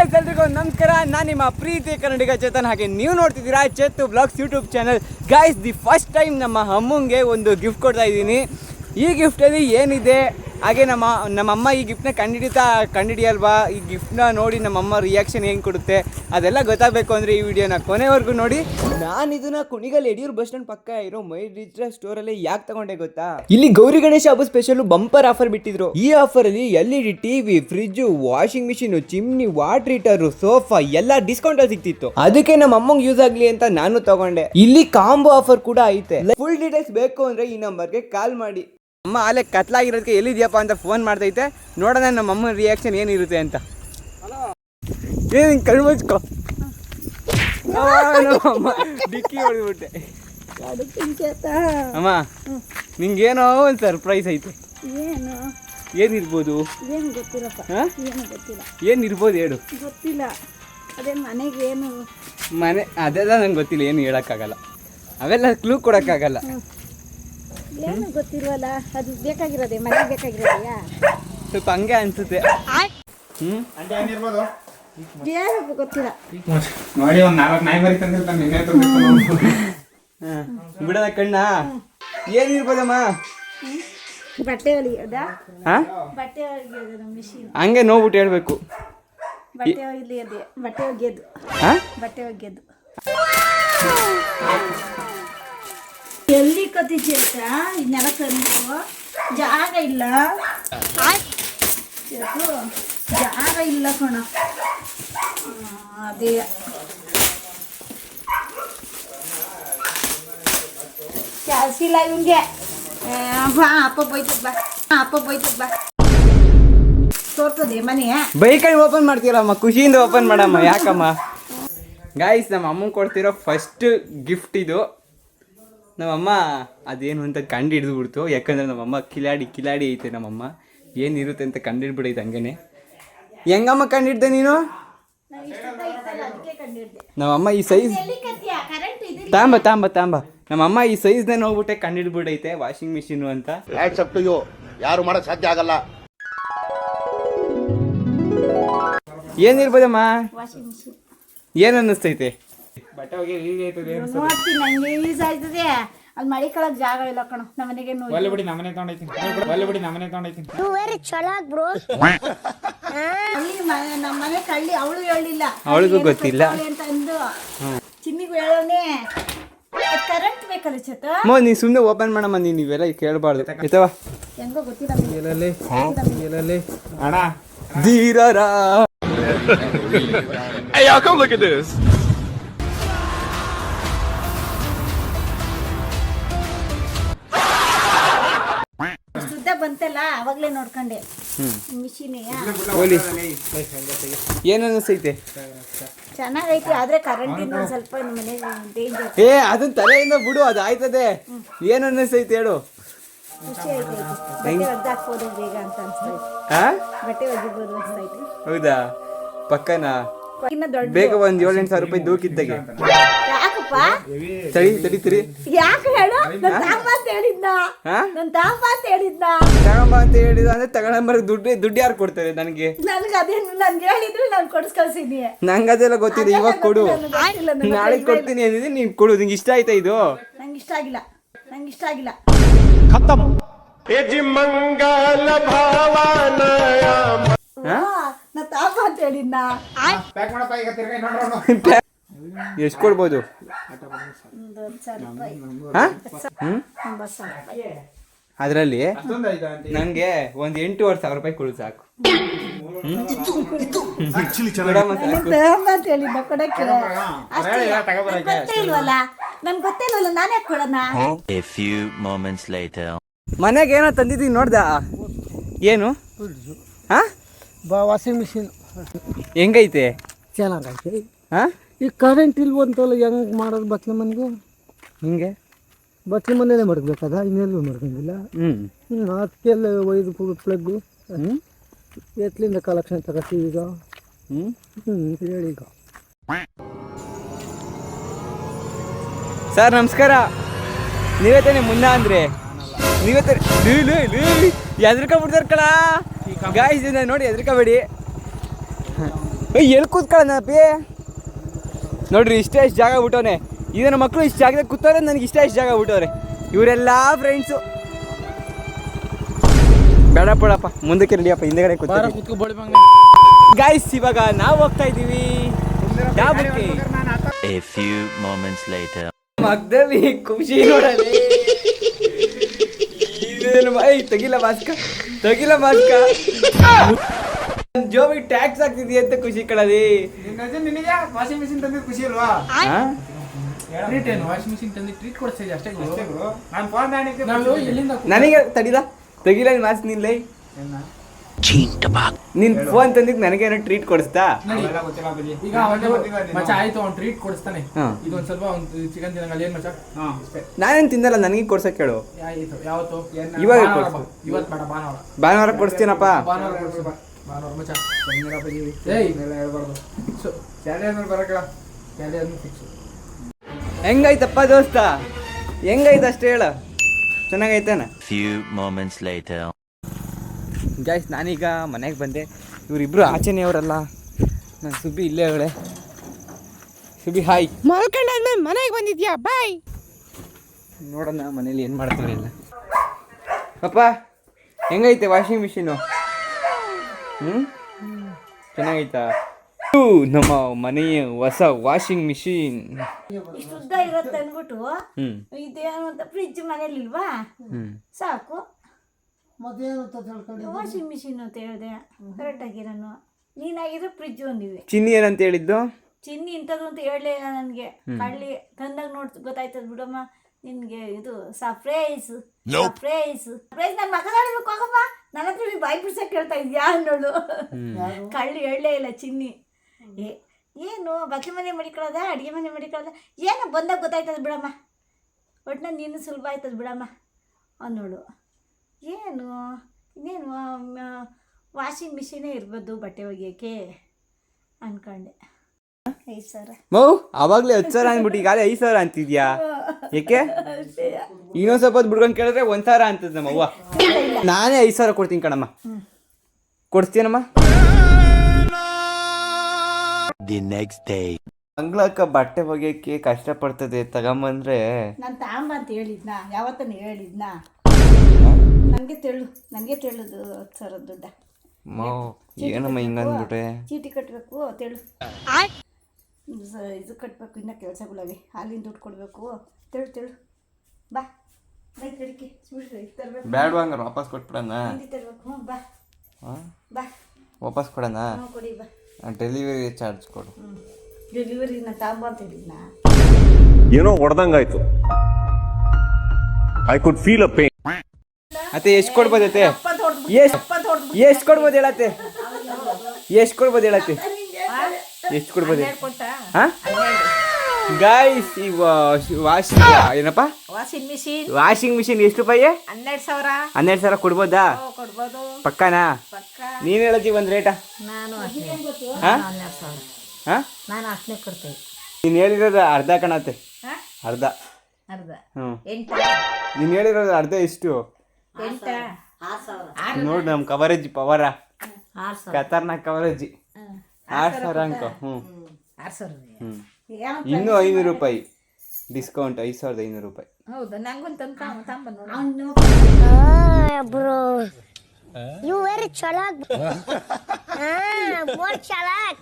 Guys ಎಲ್ರಿಗೂ ನಮಸ್ಕಾರ. ನಾನು ನಿಮ್ಮ ಪ್ರೀತಿ ಕನ್ನಡಿಗ ಚೇತನ್. ಹಾಗೆ ನೀವು ನೋಡ್ತಿದ್ದೀರಾ Chetu blogs YouTube channel. Guys the first time ನಮ್ಮ ಅಮ್ಮಂಗೆ ಒಂದು ಗಿಫ್ಟ್ ಕೊಡ್ತಾ ಇದ್ದೀನಿ. ಈ ಗಿಫ್ಟಲ್ಲಿ ಏನಿದೆ, ಹಾಗೆ ನಮ್ಮಮ್ಮ ಈ ಗಿಫ್ಟ್ನ ಕಂಡಿಡಿಯಲ್ವಾ, ಈ ಗಿಫ್ಟ್ನ ನೋಡಿ ನಮ್ಮಮ್ಮ ರಿಯಾಕ್ಷನ್ ಹೆಂಗೆ ಕೊಡುತ್ತೆ ಅದೆಲ್ಲ ಗೊತ್ತಾಗಬೇಕು ಅಂದರೆ ಈ ವಿಡಿಯೋನ ಕೊನೆವರೆಗೂ ನೋಡಿ. ನಾನು ಇದನ್ನ ಕುಣಿಗಲ್ ಯಡಿಯೂರು ಬಸ್ ಸ್ಟ್ಯಾಂಡ್ ಪಕ್ಕ ಇರೋ ಮೈ ಡಿಜಿಟಲ್ ಸ್ಟೋರಲ್ಲಿ ಯಾಕೆ ತಗೊಂಡೆ ಗೊತ್ತಾ? ಇಲ್ಲಿ ಗೌರಿ ಗಣೇಶ ಹಬ್ಬ ಸ್ಪೆಷಲ್ ಬಂಪರ್ ಆಫರ್ ಬಿಟ್ಟಿದ್ರು. ಈ ಆಫರ್ ಅಲ್ಲಿ LED TV, fridge, washing machine, chimney, water heater, sofa ಎಲ್ಲ ಡಿಸ್ಕೌಂಟ್ ಅಲ್ಲಿ ಸಿಕ್ತಿತ್ತು. ಅದಕ್ಕೆ ನಮ್ಮ ಅಮ್ಮಂಗೆ ಯೂಸ್ ಆಗ್ಲಿ ಅಂತ ನಾನು ತಗೊಂಡೆ. ಇಲ್ಲಿ ಕಾಂಬೋ ಆಫರ್ ಕೂಡ ಐತೆ. ಫುಲ್ ಡೀಟೇಲ್ಸ್ ಬೇಕು ಅಂದ್ರೆ ಈ ನಂಬರ್ಗೆ ಕಾಲ್ ಮಾಡಿ. ಅಮ್ಮ ಅಲ್ಲೇ ಕತ್ಲಾಗಿರೋದಕ್ಕೆ ಎಲ್ಲಿದ್ಯಪ್ಪ ಅಂತ ಫೋನ್ ಮಾಡ್ತೈತೆ. ನೋಡೋಣ ನಮ್ಮ ಅಮ್ಮನ ರಿಯಾಕ್ಷನ್ ಏನಿರುತ್ತೆ ಅಂತ. ಏನು ಕಣ್ಣು ಮುಚ್ಕೊ. ಅಮ್ಮ ಡಿಕ್ಕಿ ಹೊಡೆದ್ಬಿಟ್ಟೆ. ಅಮ್ಮ ನಿಂಗೇನೋ ಒಂದು ಸರ್ಪ್ರೈಸ್ ಐತೆ. ಏನಿರ್ಬೋದು? ಏನಿರ್ಬೋದು ಹೇಳು. ಗೊತ್ತಿಲ್ಲ. ಅದೇ ಮನೆಗೇನು ಮನೆ ಅದೆಲ್ಲ ನಂಗೆ ಗೊತ್ತಿಲ್ಲ, ಏನು ಹೇಳೋಕ್ಕಾಗಲ್ಲ, ಅವೆಲ್ಲ ಕ್ಲೂ ಕೊಡೋಕ್ಕಾಗಲ್ಲ. ಏನು ಗೊತ್ತಿಲ್ವಲ್ಲ. ಅದು ಬೇಕಾಗಿರೋದೆ ಮನೆಗೆ ಬೇಕಾಗಿರೋದೆಯಾ? ಸ್ವಲ್ಪ ಹಂಗೆ ಅನ್ಸುತ್ತೆ. ಏನು ಗೊತ್ತಿಲ್ಲ ನೋಡಿ. ಒಂದು 4 ನಾಯಿ ಮರಿ ತಂದಿರ್ತಾನೆ. ಬಿಡದ ಕಣ್ಣ. ಏನಿರ್ಬೋದಮ್ಮ? ಬಟ್ಟೆ ಹೊಲಿಯೋದಾ? ಬಟ್ಟೆ ಹೊಲಿಯೋದು ಮಿಷಿನ್. ಹಂಗೆ ನೋಡ್ಬಿಟ್ಟು ಹೇಳ್ಬೇಕು. ಬಟ್ಟೆ ಹೊಲಿಯೋದು, ಬಟ್ಟೆ ಒಗೆಯೋದು, ಬಟ್ಟೆ ಒಗೆಯೋದು. ಎಲ್ಲಿ ಕತ್ತಿದ್ದೆ ಅಂತ ಇದನ್ನೆಲ್ಲ ತಂದು ಜಾಗ ಇಲ್ಲ. ಜಾಗ ಇಲ್ಲ ಕಣ. ಅದೇ ಕೆಲಸ ಇಲ್ಲ ಇವನ್ಗೆ. ಬಾ ಅಪ್ಪ ಬೈತದ, ಬಾ ಅಪ್ಪ ಬೈತದ, ಬಾ ತೋರ್ತದೆ ಮನೆ. ಬೈಕಲ್ಲಿ ಓಪನ್ ಮಾಡ್ತೀರಮ್ಮ, ಖುಷಿಯಿಂದ ಓಪನ್ ಮಾಡಮ್ಮ. ಯಾಕಮ್ಮ? ಗಾಯ್ಸ್, ನಮ್ಮ ಅಮ್ಮಂಗೆ ಕೊಡ್ತಿರೋ ಫಸ್ಟ್ ಗಿಫ್ಟ್ ಇದು. ನಮ್ಮಮ್ಮ ಅದೇನು ಅಂತ ಕಂಡು ಹಿಡಿದ್ಬಿಡ್ತು. ಯಾಕಂದರೆ ನಮ್ಮಮ್ಮ ಕಿಲಾಡಿ ಐತೆ. ನಮ್ಮಮ್ಮ ಏನಿರುತ್ತೆ ಅಂತ ಕಂಡು ಹಿಡ್ಬಿಡೈತೆ. ಹಂಗೇನೆ ಹೆಂಗಮ್ಮ ಕಂಡು ಹಿಡ್ದೆ ನೀನು? ನಮ್ಮಮ್ಮ ಈ ಸೈಜ್ ತಾಂಬ ನಮ್ಮಮ್ಮ ಈ ಸೈಜ್ನ ನೋಡ್ಬಿಟ್ಟೆ ಕಂಡು ಹಿಡ್ಬಿಡೈತೆ. ವಾಷಿಂಗ್ ಮಿಷಿನು ಅಂತ. ಯಾರು ಮಾಡಕ್ ಸಾಧ್ಯ ಆಗಲ್ಲ. ಏನಿರ್ಬೋದಮ್ಮ? Washing machine. ಏನು ಅನ್ನಿಸ್ತೈತೆ? ಬಟ್ಟೆ ಹೋಗಿ ನೋಡ್ತೀನಿ, ನಂಗೆ ಯೂಸ್ ಆಯ್ತದೆ. ಅಲ್ಲಿ ಮಡಿಕೊಳಕ್ ಜಾಗ ಇಲ್ಲ ಕಣ. ನಮ್ಮ ಮನೆಗೆ ಒಳ್ಳೆ ಬಿಡಿ ನಮ್ಮನೆ ತಗೊಂಡೈತೀನಿ. ನಮ್ಮ ಮನೆ ಕಳ್ಳಿ ಅವಳು ಹೇಳಿಲ್ಲ, ಅವಳಿಗೂ ಗೊತ್ತಿಲ್ಲ ಅಂತ ಅಂದು. ಚಿನ್ನಿಗೂ ಹೇಳೋನೆ ಕರೆಂಟ್ ಬೇಕಲ್ಲ ಚೇತ. ನೀ ಸುಮ್ಮನೆ ಓಪನ್ ಮಾಡಮ್ಮ. ನೀವೆಲ್ಲ ಕೇಳಬಾರ್ದು ಆಯ್ತವ. ಹೆಂಗೋ ಗೊತ್ತಿಲ್ಲ ಅಣ್ಣ ಧೀರರ. Hey, y'all, come look at this. ಸುದ್ದ ಬಂತಲ್ಲ ಅವಾಗ್ಲೇ ನೋಡ್ಕೊಂಡೆ ಮಿಷಿನ್. ಏನು ಅನ್ನಿಸ್ತೈತೆ? ಚೆನ್ನಾಗೈತಿ, ಆದ್ರೆ ಕರೆಂಟಿಂದ ಸ್ವಲ್ಪ ನಮ್ಮ ಮನೆಗೆ ಡೇಂಜರ್. ಅದನ್ನ ತಲೆಯಿಂದ ಬಿಡು, ಅದು ಆಯ್ತದೆ. ಏನು ಅನ್ನಿಸ್ತೈತೆ ಹೇಳು? ಖುಷಿ ಐತೆ. ಬಟ್ಟೆ ಒಗ್ದಾಕ್ಬೋದು ಬೇಗ ಅಂತ ಅನ್ಸ್ತೈತಿ. ಬಟ್ಟೆ ಒಗಿಬೋದು ಅನ್ಸ್ತೈತಿ. ಹೌದಾ? ಪಕ್ಕನಾ? ಬೇಗ ಒಂದ್ 7-8 ಸಾವಿರ ರೂಪಾಯಿ ದೂಕಿದ್ದಾಗೆ. ಯಾಕಪ್ಪ? ತಡಿ ಯಾಕೆ ಹೇಳು? ನನ್ ತಾಂಬ ಅಂತ ಹೇಳಿದ್ದ. ತಗೊಂಬ ಅಂತ ಹೇಳಿದ ಅಂದ್ರೆ ತಗೊಂಬರ ದುಡ್ಡು ಯಾರು ಕೊಡ್ತಾರೆ ನನಗೆ? ನನ್ಗೆ ಅದೇನು ನನ್ಗೆ ಹೇಳಿದ್ರು ನಾನು ಕೊಡ್ಸ್ ಕಳ್ಸಿದ್ನಿ. ನಂಗೆ ಅದೆಲ್ಲ ಗೊತ್ತಿದೆ. ಇವಾಗ ಕೊಡು, ನಾಳೆ ಕೊಡ್ತೀನಿ ಅಂದಿದ್ದೆ. ನೀನ್ ಕೊಡು. ನಿಂಗೆ ಇಷ್ಟ ಆಯ್ತಾ ಇದು? ನಂಗೆ ಇಷ್ಟ ಆಗಿಲ್ಲ. ಖತಮ್. ಮಂಗಲ ಭಾವನಯ. ನಾ ತಾಂಬ ಅಂತ ಹೇಳಿದ್ನ. ಪ್ಯಾಕ್ ಮಾಡಪ್ಪ ಈಗ ತಿರ್ಗಾ ನೋಡ್ರೋಣ. ಎಷ್ಟು ಕೊಡ್ಬೋದು? ಅದರಲ್ಲಿ ನಂಗೆ ಒಂದು 8,500 ಸಾವಿರ ರೂಪಾಯಿ ಕೊಡು ಸಾಕು. ನನ್ ಗೊತ್ತಿಲ್ವಲ್ಲ, ನಾನೇ ಕೊಡೋಣ. ಮನೆಗೆ ಏನೋ ತಂದಿದ್ದೀನಿ ನೋಡ್ದ? ಏನು? ವಾಷಿಂಗ್ ಮಿಷಿನ್ ಹೆಂಗೈತೆ? ಚೆನ್ನಾಗೈತೆ. ಈ ಕರೆಂಟ್ ಇಲ್ವಂತಲ್ಲ, ಹೆಂಗೆ ಮಾಡೋದು? ಬಟ್ಲೆ ಮನೆಗೆ ಹಿಂಗೆ ಬಟ್ಲೆ ಮನೇಲೆ ಮಡಗಬೇಕದ, ಇನ್ನೆಲ್ಲೂ ಮಡ್ಕೊಂಡಿಲ್ಲ. ಅದಕ್ಕೆಲ್ಲ ಒಯ್ದು ಪ್ಲಗ್ಗು ಎತ್ಲಿಂದ ಕಲೆಕ್ಷನ್ ತಗೋತೀವಿ ಈಗ. ಹೇಳಿ ಈಗ. ಸರ್ ನಮಸ್ಕಾರ. ನೀವೇ ತಾನೆ ಮುನ್ನ ಅಂದ್ರೆ? ನೀವೇ ತಾನೆ? ಹೆದರ್ಕೊಂಡ್ಬಿಡ್ತಾರ ಕಳ ಗಾಯ್ಸ್, ನೋಡಿ ಹೆದರ್ಕೋಬೇಡಿ. ಎಲ್ಲಿ ಕೂತ್ಕೊಳ್ಳೋಣಪ್ಪಿ ನೋಡ್ರಿ ಇಷ್ಟೇ ಇಷ್ಟು ಜಾಗ ಬಿಟ್ಟವನೆ. ಇದನ್ನ ಮಕ್ಕಳು ಇಷ್ಟು ಜಾಗದಾಗ ಕೂತವ್ರೆ, ನನಗೆ ಇಷ್ಟ ಜಾಗ ಬಿಟ್ಟವ್ರೆ. ಇವರೆಲ್ಲ ಫ್ರೆಂಡ್ಸು. ಬೇಡ ಪಡಪ್ಪ, ಮುಂದಕ್ಕೆ ರೆಡಿಯಪ್ಪ, ಹಿಂದೆಗಡೆ ಕೂತ್ಕೊಳ್ಳಿ. ಗೈಸ್ ಇವಾಗ ನಾವು ಹೋಗ್ತಾ ಇದ್ದೀವಿ ಡಾಬಕ್ಕೆ. A few moments later. ಮಗ್ದಲ್ಲಿ ಖುಷಿ ನೋಡಲಿ. ತೆಗಿಲ್ಲ ಮಾಸ್ಕ ಜೋಬಿ ಟ್ಯಾಕ್ಸ್ ಆಗ್ತಿದೀಯ ಅಂತ ಖುಷಿ ಕಳದಿ. ನಿನಗೆ ವಾಷಿಂಗ್ ಮಿಷಿನ್ ತಂದಿದ್ದು ಖುಷಿ ಅಲ್ವಾ? ಟ್ರೀಟ್ ಏನು ವಾಷಿಂಗ್ ಮಿಷಿನ್ ತಂದು ಟ್ರೀಟ್ ಕೊಡ್ತಾ ಅಷ್ಟೇ ಗುರು. ನಾನು ಫೋನ್ ನಾವು ಎಲ್ಲಿಂದ ನನಗೆ ತೆಗಿಲ್ಲ ಮಾಸ್ಕ್ ನಿಲ್ಲೈ. ನಿನ್ ಫೋನ್ ತಂದಿದ್ ನನಗೇನೋ ಟ್ರೀಟ್ ಕೊಡಿಸ್ತಾ? ಈಗ ಮಚ್ಚ ಆಯ್ತು, ಅವ್ನು ಟ್ರೀಟ್ ಕೊಡಿಸ್ತಾನೆ. ಇದೊಂದ್ ಸ್ವಲ್ಪ ಒಂದು ಚಿಕನ್ ತಿನ್ನಂಗಲ್ಲ ಏನ್ ಮಚ್ಚ? ನಾನೇನ್ ತಿನ್ನಲ್ಲ, ನನಗೆ ಕೊಡ್ಸಕ್ ಕೇಳು. ಆಯ್ತು, ಯಾವತ್ತು? ಇವಾಗ ಇವತ್ತು ಬೇಡ, ಭಾನುವಾರ ಕೊಡಿಸ್ತೀನಪ್ಪ. ಭಾನುವಾರ ಮಚ್ಚ. ಏಯ್ ಹೇಳ್ಬಾರ್ದು. ಫಿಕ್ಸ್. ಹೆಂಗೈತಪ್ಪ ದೋಸ್ತ, ಹೆಂಗೈತ ಅಷ್ಟೇ ಹೇಳ. ಚೆನ್ನಾಗೈತೇನ? Few moments later. ಗೈಸ್ ನಾನೀಗ ಮನೆಗೆ ಬಂದೆ. ಇವರಿಬ್ರು ಆಚೆನೆಯವರಲ್ಲ. ನಾನು ಸುಬ್ಬಿ ಇಲ್ಲೇ ಅವಳೆ. ಸುಬ್ಬಿ ಹಾಯ್. ಮಲ್ಕೊಂಡಾದ್ಮೇಲೆ ಮನೆಗೆ ಬಂದಿದ್ಯಾ? ಬಾಯ್. ನೋಡೋಣ ಮನೇಲಿ ಏನು ಮಾಡ್ತಾರೆ ಇಲ್ಲ. ಪಪ್ಪ ಹೆಂಗೈತೆ ವಾಷಿಂಗ್ ಮಿಷಿನು? ಚೆನ್ನಾಗೈತಾ? ನಮ್ಮ ಮನೆಯ ಹೊಸ ವಾಷಿಂಗ್ ಮಿಷಿನ್. ಇಷ್ಟು ಉದ್ದ ಇರತ್ತೆ ಅಂದ್ಬಿಟ್ಟು ಇದೇನು ಅಂತ ಫ್ರಿಜ್ ಮನೇಲಿ ಇಲ್ವಾ? ಸಾಕು ವಾಷಿಂಗ್ ಮಿಷಿನ್ ಅಂತ ಹೇಳಿದೆ. ಕರೆಕ್ಟ್ ಆಗಿರೋನು ನೀನಾಗಿರೋ ಫ್ರಿಜ್ ಒಂದಿದೆ. ಚಿನ್ನಿ ಏನಂತ ಹೇಳಿದ್ದು? ಚಿನ್ನಿ ಇಂಥದ್ದು ಅಂತ ಹೇಳಲಿಲ್ಲ ನನಗೆ. ಕಳ್ಳಿ ತಂದಾಗ ಗೊತ್ತಾಯ್ತದ ಬಿಡಮ್ಮ ನಿನ್ಗೆ. ಇದು ಸರ್ಪ್ರೈಸ್ ನನ್ನ ಮಗ ನೋಡ್ಬೇಕು. ಹೋಗಮ್ಮ, ನನ್ನ ಹತ್ರ ನೀವು ಬಾಯಿ ಬಿಡ್ಸಕ್ಕೆ ಕೇಳ್ತಾ ಇದ್ಯಾ ಅನ್ನೋಳು. ಕಳ್ಳಿ ಹೇಳಲೇ ಇಲ್ಲ ಚಿನ್ನಿ. ಏನು ಬಟ್ಲೆ ಮನೆ ಮಡಿಕೊಳ್ಳೋದ, ಅಡುಗೆ ಮನೆ ಮಡಿಕೊಳ್ಳೋದ, ಏನೋ ಬಂದಾಗ ಗೊತ್ತಾಯ್ತದ ಬಿಡಮ್ಮ. ಒಟ್ಟಿನಲ್ಲಿ ನೀನು ಸುಲಭ ಆಯ್ತದ ಬಿಡಮ್ಮ ಅನ್ನೋಳು. ಏನು ಇನ್ನೇನು ವಾಷಿಂಗ್ ಮಿಷಿನೇ ಇರ್ಬೋದು ಬಟ್ಟೆ ಒಗೆಯೋಕ್ಕೆ ಅನ್ಕೊಂಡೆ. 5,000 ಮೌ ಅವಾಗಲೇ 10,000 ಅಂದ್ಬಿಟ್ಟು ಈಗ 5,000 ಅಂತಿದ್ಯಾ? ಏಕೆ? ಇನ್ನೊಂದು ಸ್ವಲ್ಪ ಹೊತ್ತು ಬಿಡ್ಕೊಂಡು ಕೇಳಿದ್ರೆ 1,000 ಅಂತದ ನಮ್ಮವ್ವ. ನಾನೇ 5,000 ಕೊಡ್ತೀನಿ ಕಣಮ್ಮ. ಕೊಡ್ತೀನಮ್ಮ? The next day. ಅಂಗ್ಳಕ್ಕ ಬಟ್ಟೆ ಒಗೆಯಕ್ಕೆ ಕಷ್ಟಪಡ್ತದೆ, ತಗೊಂಬಂದ್ರೆ. ನಾನು ತಾಂಬ ಅಂತ ಹೇಳಿದ್ನಾ? ಯಾವತ್ತೂ ಹೇಳಿದ್ನಾ? ನನಗೆ ತೆಳುದು 10,000 ದುಡ್ಡ. ಏನಮ್ಮ ಹಿಂಗಂದ್ಬಿಟ್ರೆ? ಚೀಟಿ ಕಟ್ಟಬೇಕು ತೆಳು. ಇದು ಕಟ್ಟಬೇಕು, ಇನ್ನೂ ಕೆಲಸಗಳವೆ. ಹಾಲಿನ ದುಡ್ಡು ಕೊಡಬೇಕು. ತೆಳು ಬಾ. ಬೈಕ್ ಅಡಿಕೆ ತರಬೇಕು. ಬ್ಯಾಡ ಹಂಗಾರೆ ವಾಪಸ್ ಕೊಟ್ಬಿಡಣ. ತರಬೇಕು. ಬಾ ಬಾ ವಾಪಸ್ ಕೊಡೋಣ? ಕೊಡಿ ಬಾ. ಡೆಲಿವರಿ ಚಾರ್ಜ್ ಕೊಡು. ಡೆಲಿವರಿ ನಾನು ತಾಂಬ ಅಂತ ಹೇಳಿದ್ನಾ? ಏನೋ ಹೊಡೆದಂಗಾಯ್ತು. I could feel a pain. ಅತ್ತೆ ಎಷ್ಟು ಕೊಡ್ಬೋದತ್ತೆ? ಎಷ್ಟು ಕೊಡ್ಬೋದು ಹೇಳತ್ತೆ? ಎಷ್ಟು ಕೊಡ್ಬೋದು ಹೇಳತ್ತೆ? ಎಷ್ಟು ಕೊಡ್ಬೋದು? ಹಾಂ ಗಾಯ್ಸ್, ಈ ಏನಪ್ಪ ವಾಷಿಂಗ್ ಮಿಷಿನ್ ಎಷ್ಟು ರೂಪಾಯಿ? 12,000 ಕೊಡ್ಬೋದಾ? ಪಕ್ಕಾನಾ? ನೀನು ಹೇಳತ್ತಿ ಒಂದು ರೇಟಾ? ಹಾಂ ನಾನು ಅಷ್ಟೇ ಕೊಡ್ತೇವೆ. ನೀನು ಹೇಳಿರೋದು ಅರ್ಧ ಕಣತ್ತೆ. ಅರ್ಧ. ಹ್ಞೂ ನೀನು ಹೇಳಿರೋದು ಅರ್ಧ ಎಷ್ಟು? ನೋಡಿ ನಮ್ಮ ಕವರೇಜ್ ಪವರ ಖತರ್ನಾಕ್ ಕವರೇಜ್. 6,000 ಅಂಕ. ಇನ್ನೂ 500 ರೂಪಾಯಿ ಡಿಸ್ಕೌಂಟ್. 5,500 ರೂಪಾಯಿ. ಹೌದಾ? ನಂಗೊಂದು bro, you very chalak. More chalak.